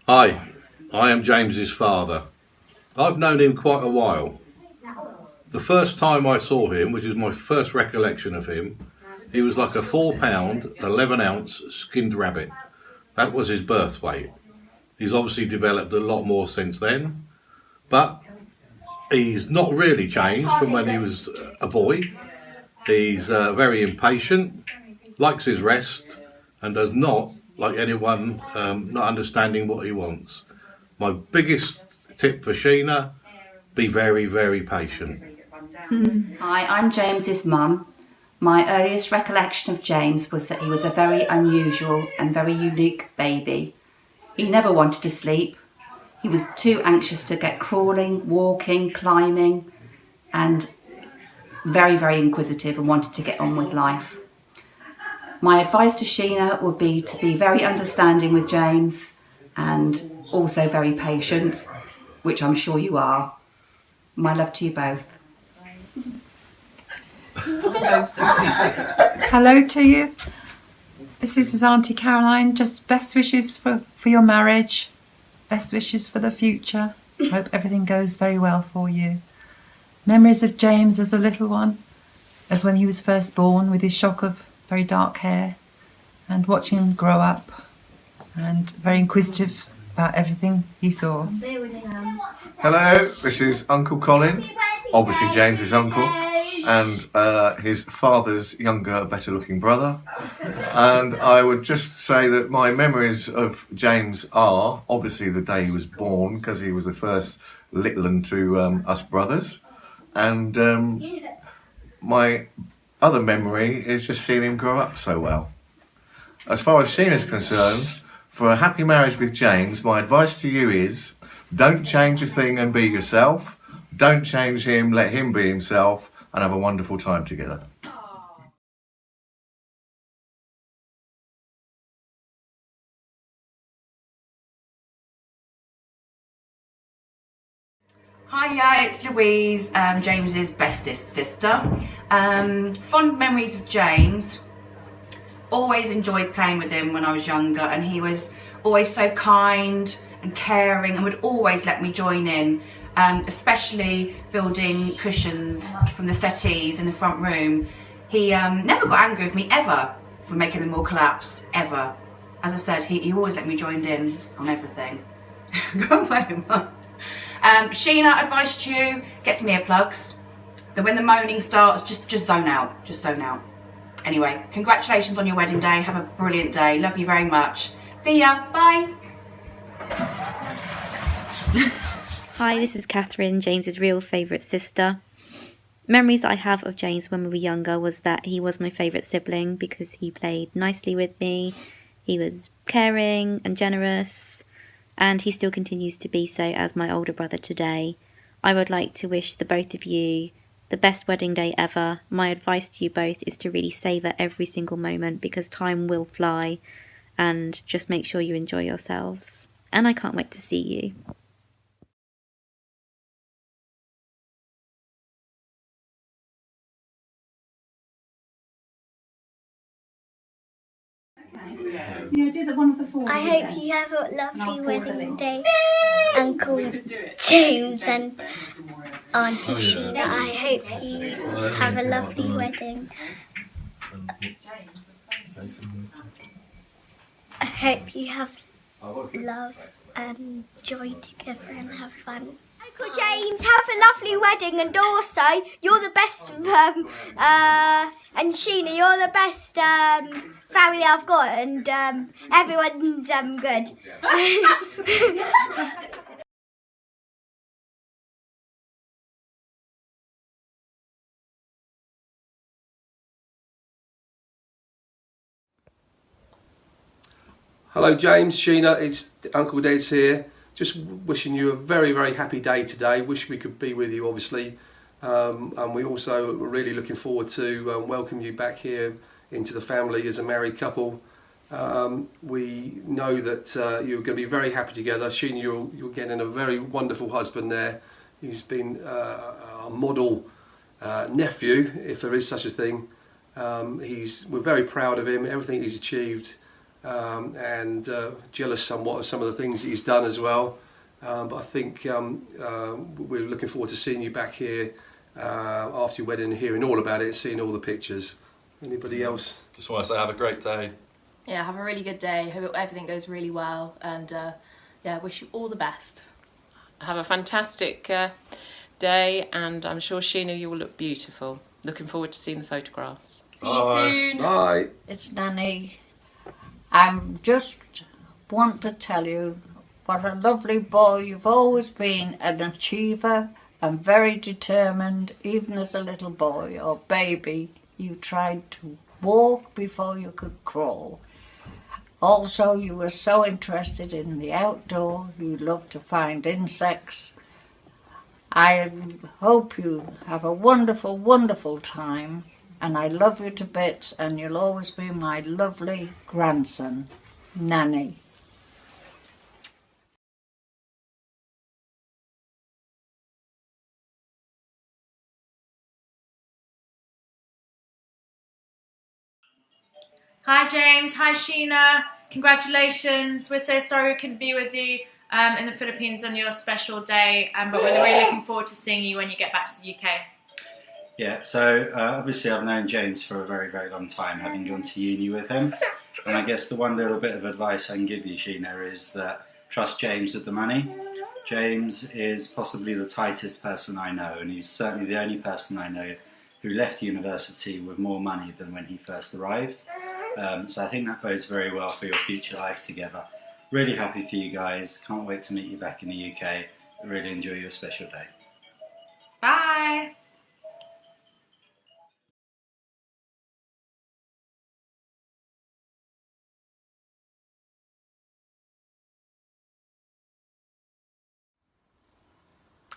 Hi, I am James's father. I've known him quite a while. The first time I saw him, which is my first recollection of him, he was like a 4 pound, 11 ounce skinned rabbit. That was his birth weight. He's obviously developed a lot more since then, but he's not really changed from when he was a boy. He's very impatient, likes his rest, and does not like anyone not understanding what he wants. My biggest tip for Shienna, be very, very patient. Hi, I'm James's mum. My earliest recollection of James was that he was a very unusual and very unique baby. He never wanted to sleep. He was too anxious to get crawling, walking, climbing, and very, very inquisitive and wanted to get on with life. My advice to Shienna would be to be very understanding with James and also very patient, which I'm sure you are. My love to you both. Hello to you. This is his Auntie Caroline. Just best wishes for your marriage. Best wishes for the future. Hope everything goes very well for you. Memories of James as a little one, as when he was first born with his shock of very dark hair, and watching him grow up and very inquisitive about everything he saw. Hello, this is Uncle Colin, obviously James's uncle, and his father's younger, better looking brother. And I would just say that my memories of James are obviously the day he was born, because he was the first little one to us brothers. And my other memory is just seeing him grow up so well. As far as Sheen is concerned, for a happy marriage with James, my advice to you is don't change a thing and be yourself. Don't change him, let him be himself, and have a wonderful time together. Hiya, it's Louise, James's bestest sister. Fond memories of James. Always enjoyed playing with him when I was younger, and he was always so kind and caring and would always let me join in, especially building cushions from the settees in the front room. He never got angry with me ever for making them all collapse, ever. As I said, he always let me join in on everything. Go away, Mum. Shienna, advice to you, get some earplugs. Then when the moaning starts, just zone out, just zone out. Anyway, congratulations on your wedding day. Have a brilliant day. Love you very much. See ya. Bye. Hi, this is Catherine, James's real favourite sister. Memories that I have of James when we were younger was that he was my favourite sibling because he played nicely with me. He was caring and generous, and he still continues to be so as my older brother today. I would like to wish the both of you the best wedding day ever. My advice to you both is to really savour every single moment because time will fly, and just make sure you enjoy yourselves. And I can't wait to see you. I hope you have a lovely wedding day, Uncle James and Auntie Shienna. I hope you have a lovely wedding. I hope you have love and joy together and have fun. Uncle James, have a lovely wedding, and also you're the best. And Shienna, you're the best family I've got, and everyone's good. Hello James, Shienna, it's Uncle Des here. Just wishing you a very, very happy day today. Wish we could be with you, obviously. And we also are really looking forward to welcome you back here into the family as a married couple. We know that you're going to be very happy together. Shienna, you're getting a very wonderful husband there. He's been a model nephew, if there is such a thing. We're very proud of him, everything he's achieved. and jealous somewhat of some of the things that he's done as well. But I think we're looking forward to seeing you back here after your wedding, hearing all about it, seeing all the pictures. Anybody else? Just want to say have a great day. Yeah, have a really good day. Hope everything goes really well, and yeah, wish you all the best. Have a fantastic day, and I'm sure Shienna, you will look beautiful. Looking forward to seeing the photographs. See you soon. Bye. It's Nanny. I just want to tell you what a lovely boy you've always been, an achiever and very determined. Even as a little boy or baby, you tried to walk before you could crawl. Also, you were so interested in the outdoor, you loved to find insects. I hope you have a wonderful, wonderful time, and I love you to bits, and you'll always be my lovely grandson, Nanny. Hi James, hi Shienna, congratulations. We're so sorry we couldn't be with you in the Philippines on your special day, but we're really looking forward to seeing you when you get back to the UK. Yeah, so obviously I've known James for a very, very long time, having gone to uni with him. And I guess the one little bit of advice I can give you, Shienna, is that trust James with the money. James is possibly the tightest person I know, and he's certainly the only person I know who left university with more money than when he first arrived. So I think that bodes very well for your future life together. Really happy for you guys. Can't wait to meet you back in the UK. Really enjoy your special day. Bye!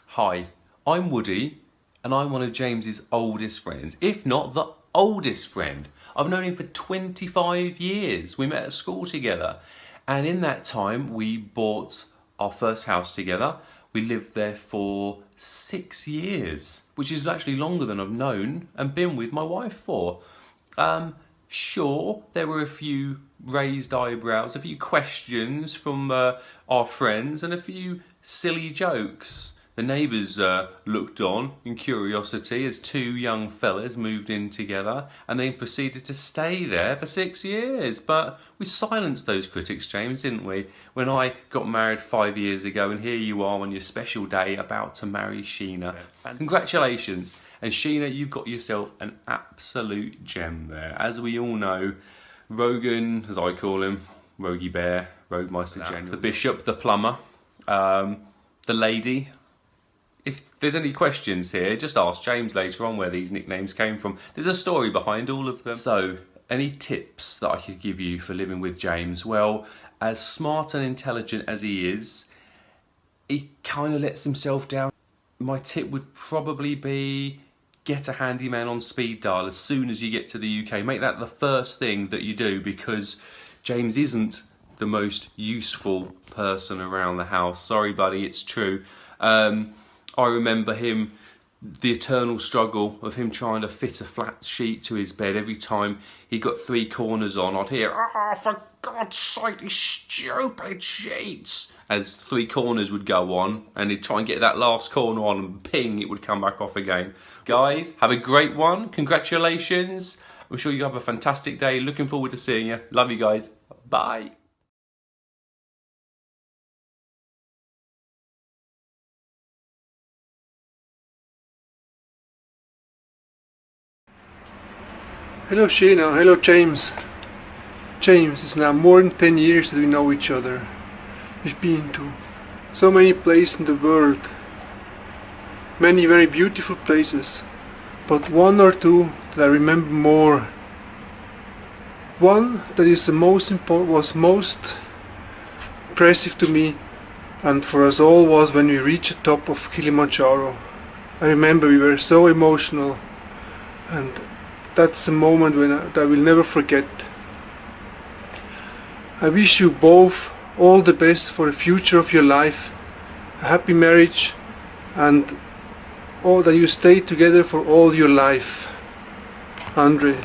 Hi, I'm Woody, and I'm one of James's oldest friends, if not the oldest friend. I've known him for 25 years. We met at school together, and in that time we bought our first house together. We lived there for 6 years, which is actually longer than I've known and been with my wife for. Sure, there were a few raised eyebrows, a few questions from our friends, and a few silly jokes. The neighbours looked on in curiosity as two young fellas moved in together, and they proceeded to stay there for 6 years. But we silenced those critics, James, didn't we? When I got married 5 years ago, and here you are on your special day about to marry Shienna. Yeah. Congratulations. And Shienna, you've got yourself an absolute gem there. As we all know, Rogan, as I call him, Rogie Bear, Roadmeister General, the Bishop, the Plumber, the Lady. If there's any questions here, just ask James later on where these nicknames came from. There's a story behind all of them. So, any tips that I could give you for living with James? Well, as smart and intelligent as he is, he kind of lets himself down. My tip would probably be get a handyman on speed dial as soon as you get to the UK. Make that the first thing that you do, because James isn't the most useful person around the house. Sorry, buddy, it's true. I remember him, the eternal struggle of him trying to fit a flat sheet to his bed. Every time he got 3 corners on, I'd hear, "Oh, for God's sake, these stupid sheets," as 3 corners would go on, and he'd try and get that last corner on, and ping, it would come back off again. Guys, have a great one. Congratulations. I'm sure you have a fantastic day. Looking forward to seeing you. Love you guys. Bye. Hello Shienna, hello James. James, it's now more than 10 years that we know each other. We've been to so many places in the world. Many very beautiful places. But one or two that I remember more. One that is the most important, was most impressive to me and for us all, was when we reached the top of Kilimanjaro. I remember we were so emotional, and that's a moment that I will never forget. I wish you both all the best for the future of your life, a happy marriage, and all that you stay together for all your life. Andre.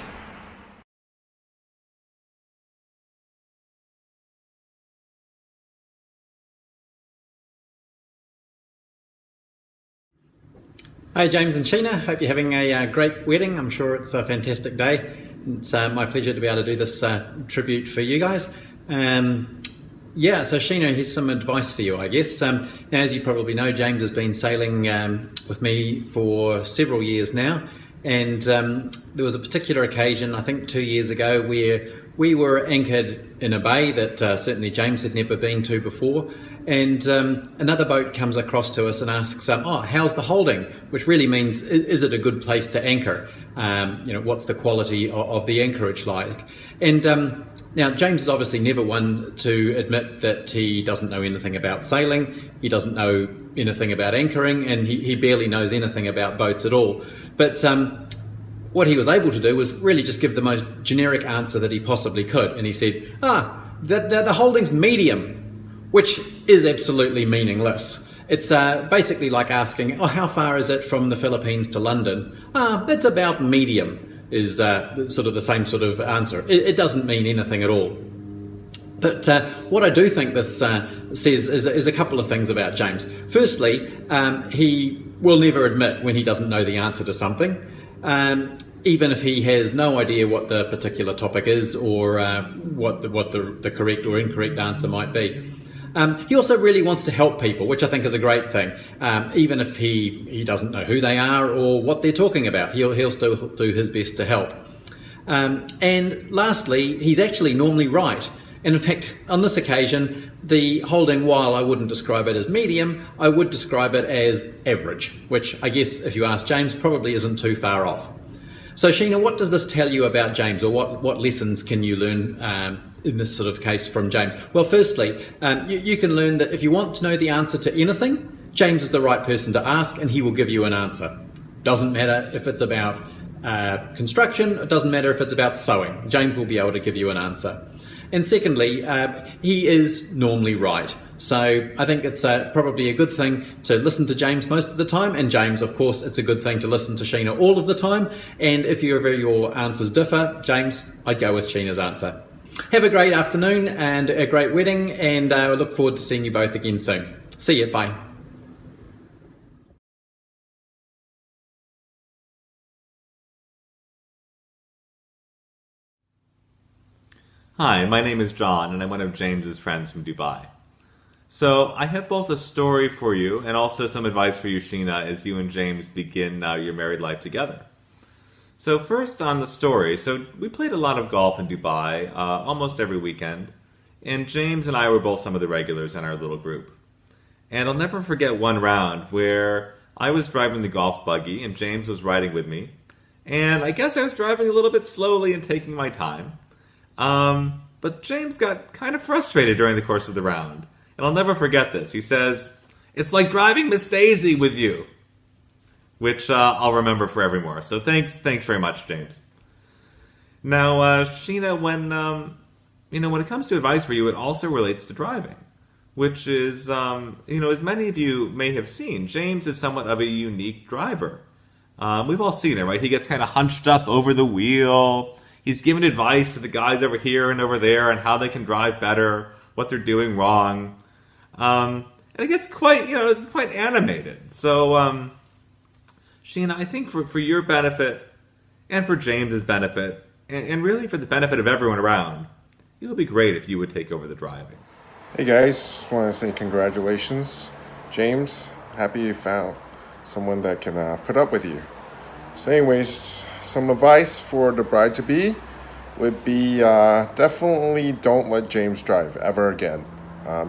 Hi James and Shienna, hope you're having a great wedding. I'm sure it's a fantastic day. It's my pleasure to be able to do this tribute for you guys. Yeah, so Shienna, here's some advice for you, I guess. Now, as you probably know, James has been sailing with me for several years now, and there was a particular occasion, I think 2 years ago, where we were anchored in a bay that certainly James had never been to before, and another boat comes across to us and asks, oh, how's the holding? Which really means, is it a good place to anchor? What's the quality of the anchorage like? And now, James is obviously never one to admit that he doesn't know anything about sailing, he doesn't know anything about anchoring, and he barely knows anything about boats at all. But what he was able to do was really just give the most generic answer that he possibly could. And he said, the holding's medium, which is absolutely meaningless. It's basically like asking, oh, how far is it from the Philippines to London? It's about medium, is sort of the same sort of answer. It doesn't mean anything at all. But what I do think this says is a couple of things about James. Firstly, he will never admit when he doesn't know the answer to something, even if he has no idea what the particular topic is or what the correct or incorrect answer might be. He also really wants to help people, which I think is a great thing. Even if he doesn't know who they are or what they're talking about, he'll still do his best to help. And lastly, he's actually normally right. And in fact, on this occasion, the holding, while I wouldn't describe it as medium, I would describe it as average, which I guess, if you ask James, probably isn't too far off. So Shienna, what does this tell you about James, or what lessons can you learn in this sort of case from James? Well, firstly, you can learn that if you want to know the answer to anything, James is the right person to ask and he will give you an answer. Doesn't matter if it's about construction, it doesn't matter if it's about sewing, James will be able to give you an answer. And secondly, he is normally right. So I think it's probably a good thing to listen to James most of the time, and James, of course, it's a good thing to listen to Shienna all of the time. And if your answers differ, James, I'd go with Shienna's answer. Have a great afternoon and a great wedding, and I look forward to seeing you both again soon. See you, bye. Hi, my name is John, and I'm one of James's friends from Dubai. So I have both a story for you and also some advice for you, Shienna, as you and James begin your married life together. So first on the story, so we played a lot of golf in Dubai almost every weekend, and James and I were both some of the regulars in our little group. And I'll never forget one round where I was driving the golf buggy and James was riding with me, and I guess I was driving a little bit slowly and taking my time. But James got kind of frustrated during the course of the round. And I'll never forget this. He says, "It's like driving Miss Daisy with you." Which I'll remember forevermore. So thanks very much, James. Now, Shienna, when it comes to advice for you, it also relates to driving. Which is, as many of you may have seen, James is somewhat of a unique driver. We've all seen it, right? He gets kind of hunched up over the wheel. He's giving advice to the guys over here and over there on how they can drive better, what they're doing wrong. And it gets quite animated. So, Shienna, I think for your benefit and for James's benefit, and really for the benefit of everyone around, it would be great if you would take over the driving. Hey guys, just want to say congratulations. James, happy you found someone that can put up with you. So anyways, some advice for the bride-to-be would be definitely don't let James drive ever again.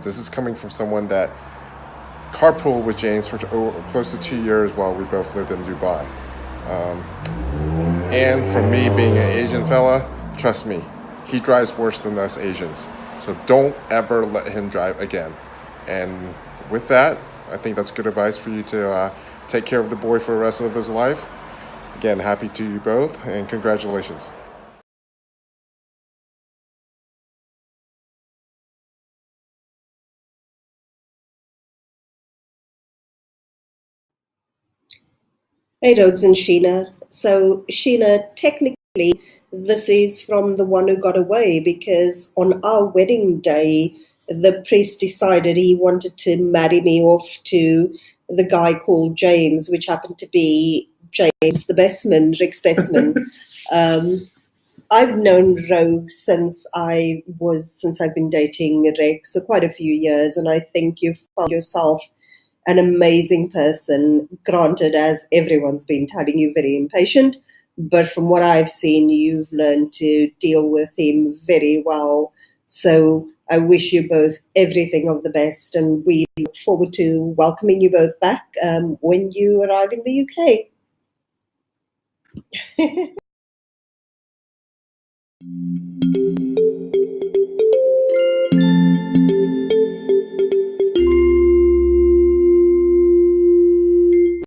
This is coming from someone that carpooled with James for close to 2 years while we both lived in Dubai. And for me being an Asian fella, trust me, he drives worse than us Asians. So don't ever let him drive again. And with that, I think that's good advice for you to take care of the boy for the rest of his life. Again, happy to you both, and congratulations. Hey Dogs and Shienna. So Shienna, technically this is from the one who got away, because on our wedding day the priest decided he wanted to marry me off to the guy called James, which happened to be James, the bestman, Rick's bestman. I've known Rogue since I've been dating Rick, so quite a few years, and I think you've found yourself an amazing person. Granted, as everyone's been telling you, very impatient, but from what I've seen, you've learned to deal with him very well. So I wish you both everything of the best, and we look forward to welcoming you both back when you arrive in the UK.